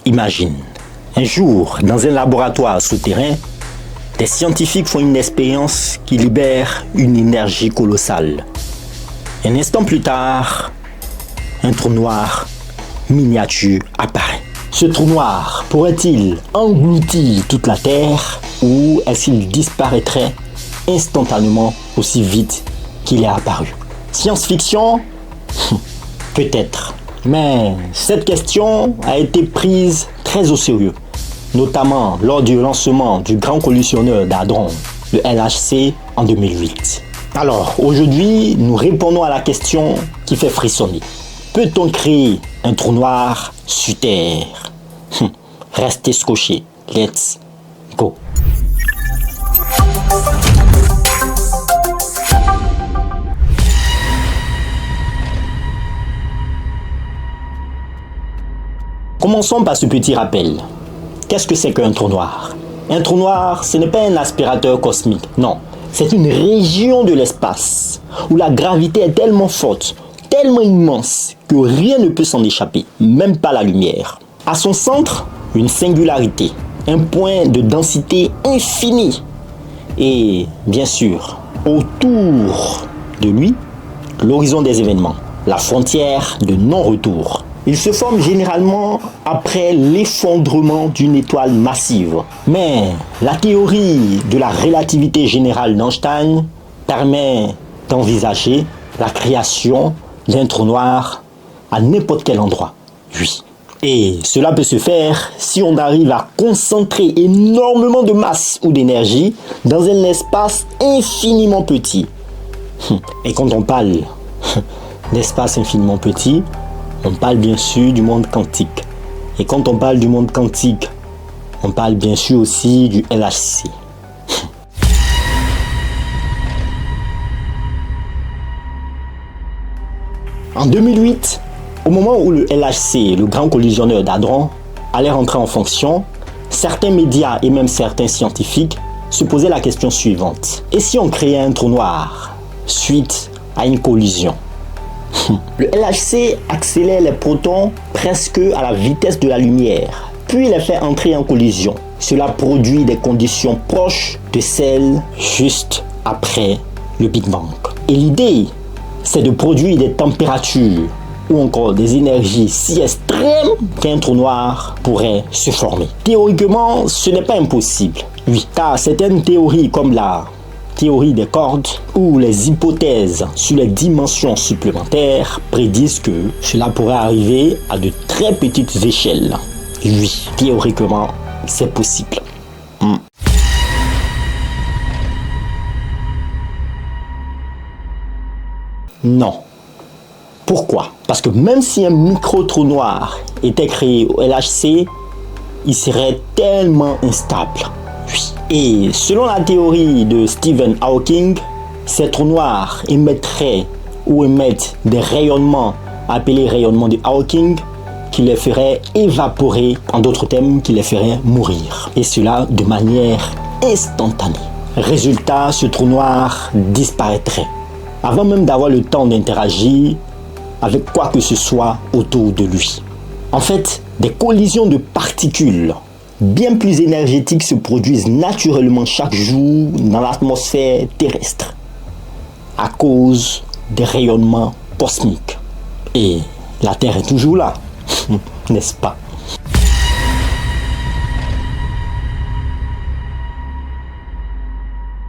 Imagine, un jour, dans un laboratoire souterrain, des scientifiques font une expérience qui libère une énergie colossale. Un instant plus tard, un trou noir miniature apparaît. Ce trou noir pourrait-il engloutir toute la Terre ou est-ce qu'il disparaîtrait instantanément aussi vite qu'il est apparu? Science-fiction? Peut-être. Mais cette question a été prise très au sérieux, notamment lors du lancement du Grand Collisionneur d'Hadron, le LHC, en 2008. Alors, aujourd'hui, nous répondons à la question qui fait frissonner. Peut-on créer un trou noir sur Terre? Restez scotchés. Let's go. Commençons par ce petit rappel. Qu'est-ce que c'est qu'un trou noir? Un trou noir, ce n'est pas un aspirateur cosmique, non. C'est une région de l'espace où la gravité est tellement forte, tellement immense, que rien ne peut s'en échapper, même pas la lumière. À son centre, une singularité, un point de densité infinie. Et bien sûr, autour de lui, l'horizon des événements, la frontière de non-retour. Il se forme généralement après l'effondrement d'une étoile massive. Mais la théorie de la relativité générale d'Einstein permet d'envisager la création d'un trou noir à n'importe quel endroit. Oui. Et cela peut se faire si on arrive à concentrer énormément de masse ou d'énergie dans un espace infiniment petit. Et quand on parle d'espace infiniment petit, on parle bien sûr du monde quantique. Et quand on parle du monde quantique, on parle bien sûr aussi du LHC. En 2008, au moment où le LHC, le Grand Collisionneur d'Hadron, allait rentrer en fonction, certains médias et même certains scientifiques se posaient la question suivante. Et si on créait un trou noir suite à une collision? Le LHC accélère les protons presque à la vitesse de la lumière, puis les fait entrer en collision. Cela produit des conditions proches de celles juste après le Big Bang. Et l'idée, c'est de produire des températures ou encore des énergies si extrêmes qu'un trou noir pourrait se former. Théoriquement, ce n'est pas impossible. Oui, car certaines théories comme la théorie des cordes ou les hypothèses sur les dimensions supplémentaires prédisent que cela pourrait arriver à de très petites échelles. Oui, théoriquement, c'est possible. Non. Pourquoi? Parce que même si un micro-trou noir était créé au LHC, il serait tellement instable. Oui. Et selon la théorie de Stephen Hawking, ces trous noirs émettraient ou émettent des rayonnements appelés rayonnements de Hawking qui les feraient évaporer, en d'autres termes, qui les feraient mourir. Et cela de manière instantanée. Résultat, ce trou noir disparaîtrait avant même d'avoir le temps d'interagir avec quoi que ce soit autour de lui. En fait, des collisions de particules bien plus énergétiques se produisent naturellement chaque jour dans l'atmosphère terrestre à cause des rayonnements cosmiques. Et la Terre est toujours là, n'est-ce pas?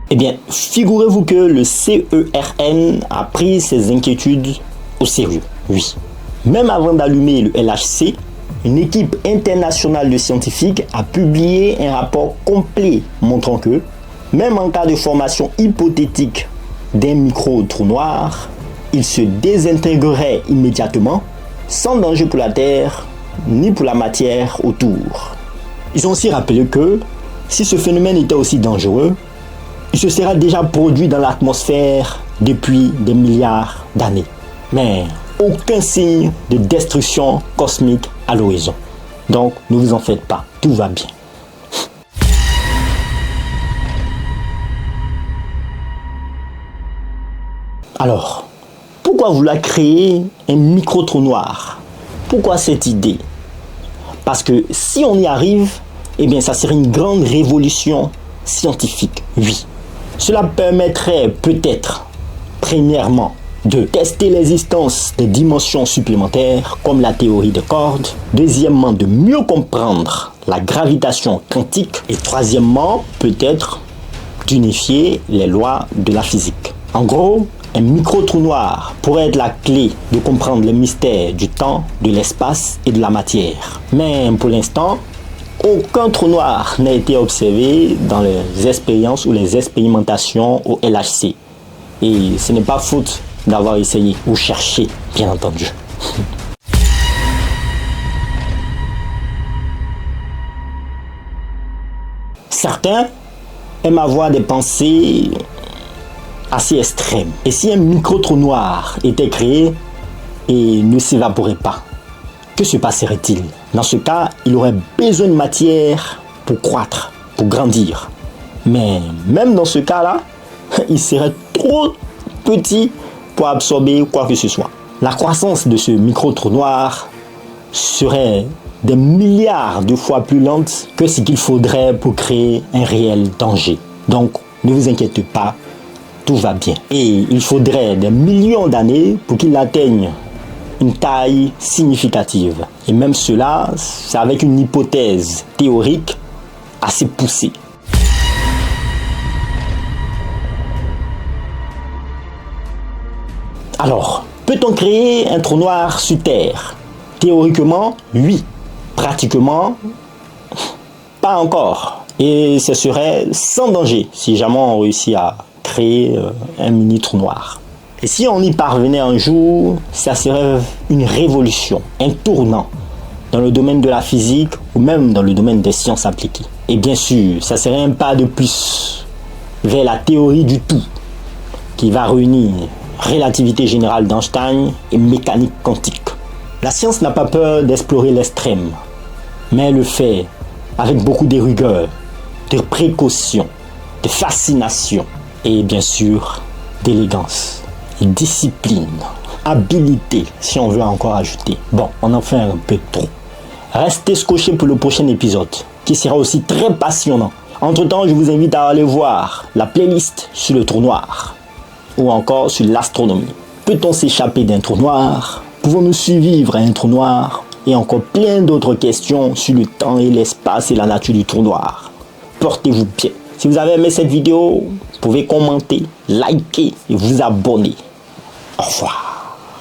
Eh bien, figurez-vous que le CERN a pris ses inquiétudes au sérieux. Oui. Même avant d'allumer le LHC, une équipe internationale de scientifiques a publié un rapport complet montrant que, même en cas de formation hypothétique d'un micro-trou noir, il se désintégrerait immédiatement, sans danger pour la Terre ni pour la matière autour. Ils ont aussi rappelé que, si ce phénomène était aussi dangereux, il se serait déjà produit dans l'atmosphère depuis des milliards d'années. Mais aucun signe de destruction cosmique à l'horizon. Donc, ne vous en faites pas, tout va bien. Alors, pourquoi vouloir créer un micro-trou noir? Pourquoi cette idée? Parce que si on y arrive, eh bien ça serait une grande révolution scientifique, oui. Cela permettrait peut-être, premièrement, de tester l'existence de dimensions supplémentaires comme la théorie de cordes. Deuxièmement, de mieux comprendre la gravitation quantique. Et troisièmement, peut-être d'unifier les lois de la physique. En gros, un micro-trou noir pourrait être la clé de comprendre les mystères du temps, de l'espace et de la matière. Mais pour l'instant, aucun trou noir n'a été observé dans les expériences ou les expérimentations au LHC. Et ce n'est pas faute d'avoir essayé ou cherché, bien entendu. Certains aiment avoir des pensées assez extrêmes. Et si un micro-trou noir était créé et ne s'évaporait pas, que se passerait-il? Dans ce cas, il aurait besoin de matière pour croître, pour grandir. Mais même dans ce cas-là, il serait trop petit pour absorber quoi que ce soit. La croissance de ce micro-trou noir serait des milliards de fois plus lente que ce qu'il faudrait pour créer un réel danger. Donc, ne vous inquiétez pas, tout va bien. Et il faudrait des millions d'années pour qu'il atteigne une taille significative. Et même cela, c'est avec une hypothèse théorique assez poussée. Alors, peut-on créer un trou noir sur Terre? Théoriquement, oui. Pratiquement, pas encore. Et ce serait sans danger si jamais on réussit à créer un mini trou noir. Et si on y parvenait un jour, ça serait une révolution, un tournant dans le domaine de la physique ou même dans le domaine des sciences appliquées. Et bien sûr, ça serait un pas de plus vers la théorie du tout qui va réunir relativité générale d'Einstein et mécanique quantique. La science n'a pas peur d'explorer l'extrême, mais elle le fait avec beaucoup de rigueur, de précaution, de fascination et bien sûr d'élégance, discipline, habilité si on veut encore ajouter. Bon, on en fait un peu trop. Restez scotchés pour le prochain épisode qui sera aussi très passionnant. Entre temps, je vous invite à aller voir la playlist sur le trou noir ou encore sur l'astronomie. Peut-on s'échapper d'un trou noir? Pouvons-nous survivre à un trou noir? Et encore plein d'autres questions sur le temps et l'espace et la nature du trou noir. Portez-vous bien. Si vous avez aimé cette vidéo, vous pouvez commenter, liker et vous abonner. Au revoir.